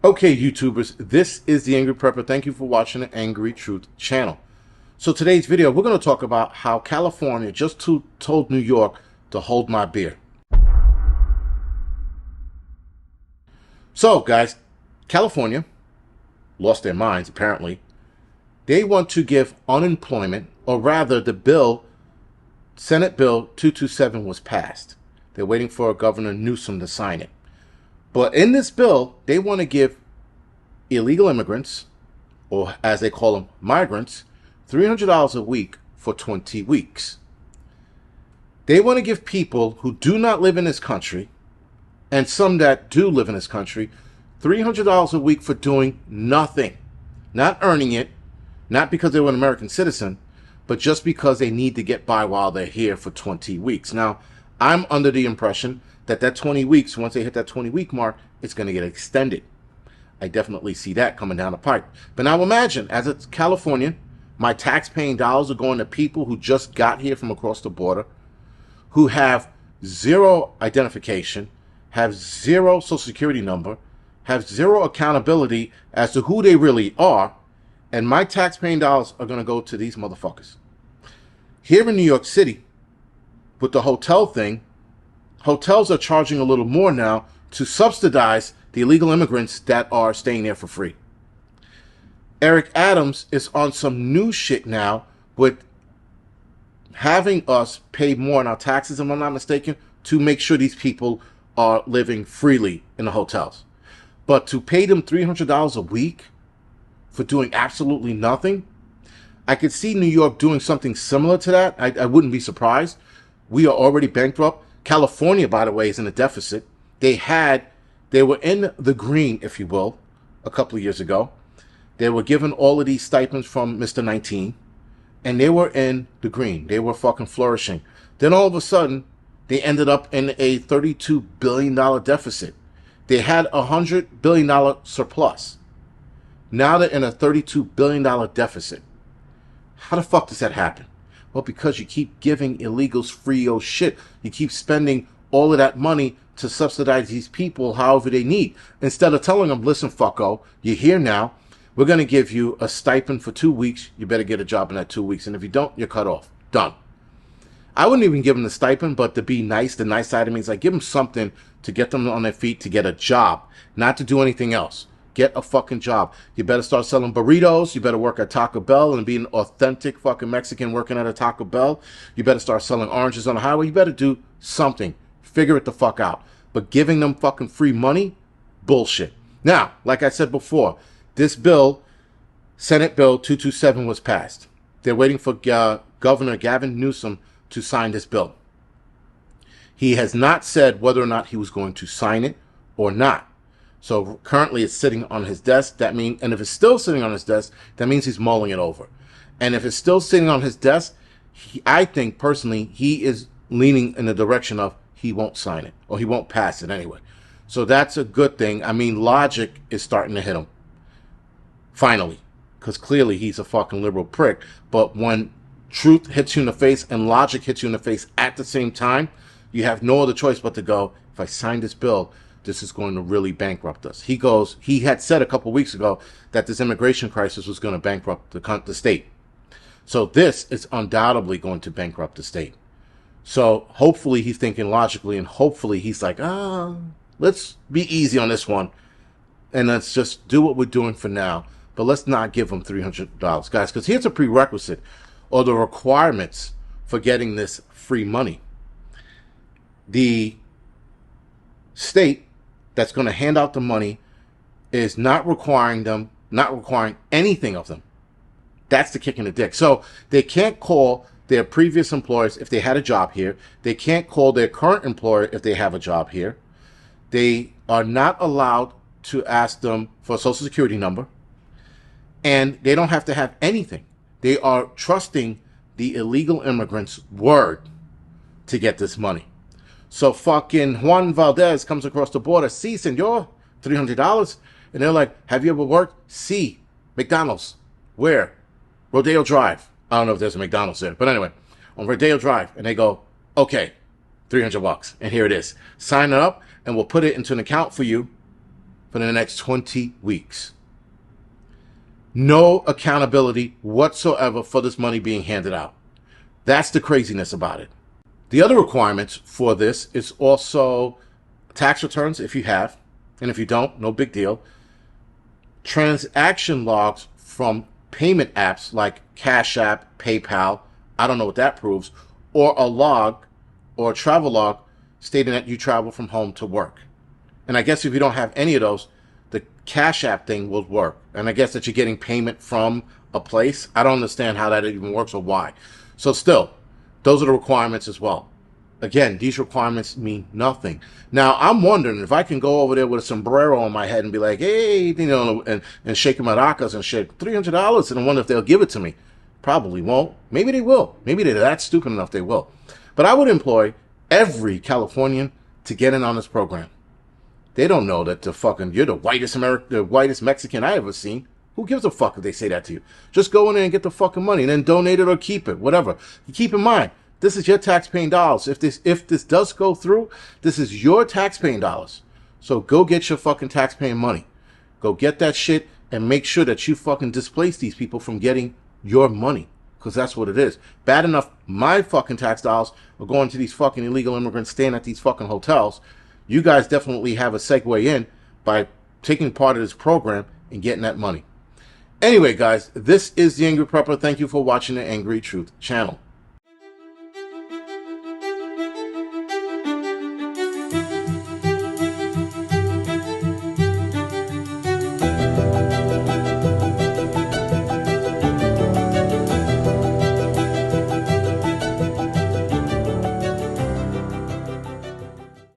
Okay, YouTubers, this is the Angry Prepper. Thank you for watching the Angry Truth channel. So today's video, we're going to talk about how California just told New York to hold my beer. So, guys, California lost their minds, apparently. They want to give unemployment, or rather the bill, Senate Bill 227 was passed. They're waiting for Governor Newsom to sign it. But in this bill, they want to give illegal immigrants, or as they call them, migrants, $300 a week for 20 weeks. They want to give people who do not live in this country, and some that do live in this country, $300 a week for doing nothing. Not earning it, not because they were an American citizen, but just because they need to get by while they're here for 20 weeks. Now, I'm under the impression that 20 weeks, once they hit that 20-week mark, it's going to get extended. I definitely see that coming down the pipe. But now imagine, as a Californian, my tax-paying dollars are going to people who just got here from across the border, who have zero identification, have zero social security number, have zero accountability as to who they really are, and my tax-paying dollars are going to go to these motherfuckers. Here in New York City, with the hotel thing, hotels are charging a little more now to subsidize the illegal immigrants that are staying there for free. Eric Adams is on some new shit now with having us pay more in our taxes, if I'm not mistaken, to make sure these people are living freely in the hotels. But to pay them $300 a week for doing absolutely nothing, I could see New York doing something similar to that. I wouldn't be surprised. We are already bankrupt. California, by the way, is in a deficit. They were in the green, if you will, a couple of years ago. They were given all of these stipends from Mr. 19, and they were in the green. They were fucking flourishing. Then all of a sudden, they ended up in a $32 billion deficit. They had a $100 billion surplus. Now they're in a $32 billion deficit. How the fuck does that happen? Well, because you keep giving illegals free old shit. You keep spending all of that money to subsidize these people however they need. Instead of telling them, listen, fucko, you're here now. We're going to give you a stipend for 2 weeks. You better get a job in that 2 weeks. And if you don't, you're cut off. Done. I wouldn't even give them the stipend, but to be nice, the nice side of me is like, give them something to get them on their feet, to get a job, not to do anything else. Get a fucking job. You better start selling burritos. You better work at Taco Bell and be an authentic fucking Mexican working at a Taco Bell. You better start selling oranges on the highway. You better do something. Figure it the fuck out. But giving them fucking free money? Bullshit. Now, like I said before, this bill, Senate Bill 227, was passed. They're waiting for Governor Gavin Newsom to sign this bill. He has not said whether or not he was going to sign it or not. So currently it's sitting on his desk. And if it's still sitting on his desk, that means he's mulling it over. And if it's still sitting on his desk, I think personally he is leaning in the direction of he won't sign it, or he won't pass it anyway. So that's a good thing. I mean, logic is starting to hit him. Finally. Because clearly he's a fucking liberal prick. But when truth hits you in the face and logic hits you in the face at the same time, you have no other choice but to go, if I sign this bill, this is going to really bankrupt us. He had said a couple weeks ago that this immigration crisis was going to bankrupt the state. So this is undoubtedly going to bankrupt the state. So hopefully he's thinking logically, and hopefully he's like, let's be easy on this one. And let's just do what we're doing for now. But let's not give them $300, guys. Because here's a prerequisite, or the requirements for getting this free money. The state that's going to hand out the money is not requiring anything of them. That's the kick in the dick. So they can't call their previous employers if they had a job here. They can't call their current employer if they have a job here. They are not allowed to ask them for a social security number. And they don't have to have anything. They are trusting the illegal immigrants' word to get this money. So fucking Juan Valdez comes across the border. Si, senor, $300. And they're like, have you ever worked? Si, McDonald's. Where? Rodeo Drive. I don't know if there's a McDonald's there. But anyway, on Rodeo Drive. And they go, okay, $300. And here it is. Sign it up and we'll put it into an account for you. for the next 20 weeks. No accountability whatsoever for this money being handed out. That's the craziness about it. The other requirements for this is also tax returns if you have, and if you don't, no big deal. Transaction logs from payment apps like Cash App, PayPal, I don't know what that proves, or a log or a travel log stating that you travel from home to work. And I guess if you don't have any of those, the Cash App thing will work. And I guess that you're getting payment from a place. I don't understand how that even works or why. So still, those are the requirements as well. Again, these requirements mean nothing. Now, I'm wondering if I can go over there with a sombrero on my head and be like, hey, and shake maracas and shit, $300, and I wonder if they'll give it to me. Probably won't. Maybe they will. Maybe they're that stupid enough they will. But I would employ every Californian to get in on this program. They don't know that you're the whitest Mexican I ever seen. Who gives a fuck if they say that to you? Just go in there and get the fucking money and then donate it or keep it, whatever. You keep in mind, this is your tax-paying dollars. If this does go through, this is your tax-paying dollars. So go get your fucking tax-paying money. Go get that shit and make sure that you fucking displace these people from getting your money. Because that's what it is. Bad enough my fucking tax dollars are going to these fucking illegal immigrants staying at these fucking hotels. You guys definitely have a segue in by taking part of this program and getting that money. Anyway, guys, this is The Angry Prepper. Thank you for watching the Angry Truth channel.